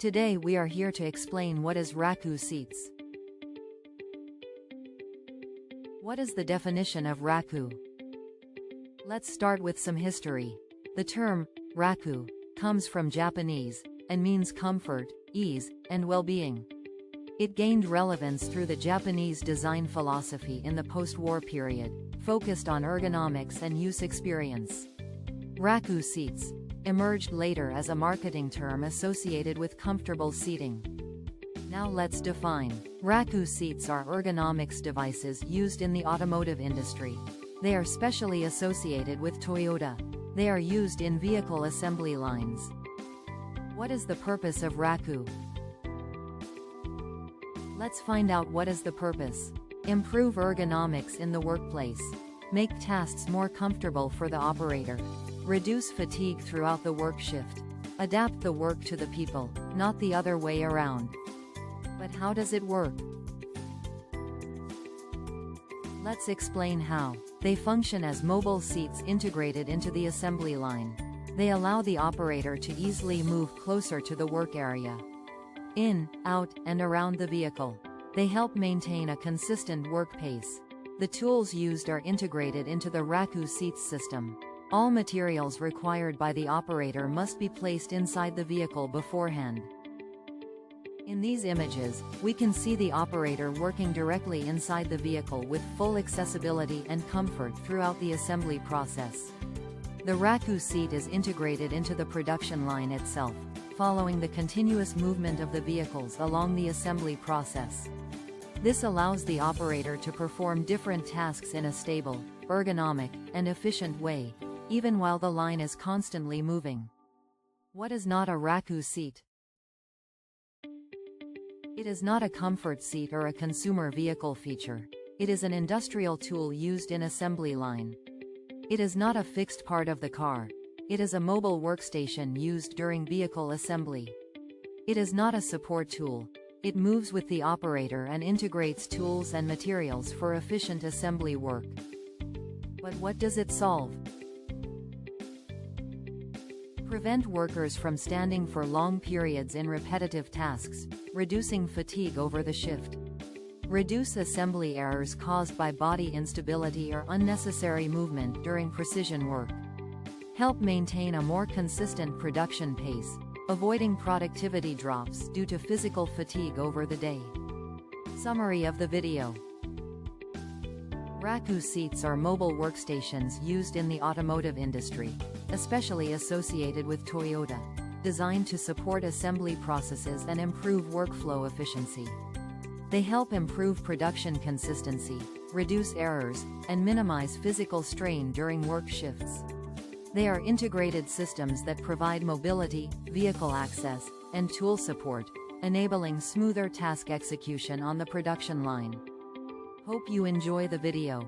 Today we are here to explain what is Raku seats. What is the definition of Raku? Let's start with some history. The term Raku comes from Japanese and means comfort, ease, and well-being. It gained relevance through the Japanese design philosophy in the post-war period, focused on ergonomics and use experience. Raku seats emerged later as a marketing term associated with comfortable seating. Now let's define. Raku seats are ergonomics devices used in the automotive industry. They are specially associated with Toyota. They are used in vehicle assembly lines. What is the purpose of Raku? Let's find out what is the purpose. Improve ergonomics in the workplace. Make tasks more comfortable for the operator. Reduce fatigue throughout the work shift. Adapt the work to the people, not the other way around. But how does it work? Let's explain how. They function as mobile seats integrated into the assembly line. They allow the operator to easily move closer to the work area. In, out, and around the vehicle. They help maintain a consistent work pace. The tools used are integrated into the Raku seats system. All materials required by the operator must be placed inside the vehicle beforehand. In these images, we can see the operator working directly inside the vehicle with full accessibility and comfort throughout the assembly process. The Raku seat is integrated into the production line itself, following the continuous movement of the vehicles along the assembly process. This allows the operator to perform different tasks in a stable, ergonomic, and efficient way, even while the line is constantly moving. What is not a Raku seat? It is not a comfort seat or a consumer vehicle feature. It is an industrial tool used in assembly line. It is not a fixed part of the car. It is a mobile workstation used during vehicle assembly. It is not a support tool. It moves with the operator and integrates tools and materials for efficient assembly work. But what does it solve? Prevent workers from standing for long periods in repetitive tasks, reducing fatigue over the shift. Reduce assembly errors caused by body instability or unnecessary movement during precision work. Help maintain a more consistent production pace, avoiding productivity drops due to physical fatigue over the day. Summary of the video. Raku seats are mobile workstations used in the automotive industry, especially associated with Toyota, designed to support assembly processes and improve workflow efficiency. They help improve production consistency, reduce errors, and minimize physical strain during work shifts. They are integrated systems that provide mobility, vehicle access, and tool support, enabling smoother task execution on the production line. Hope you enjoy the video.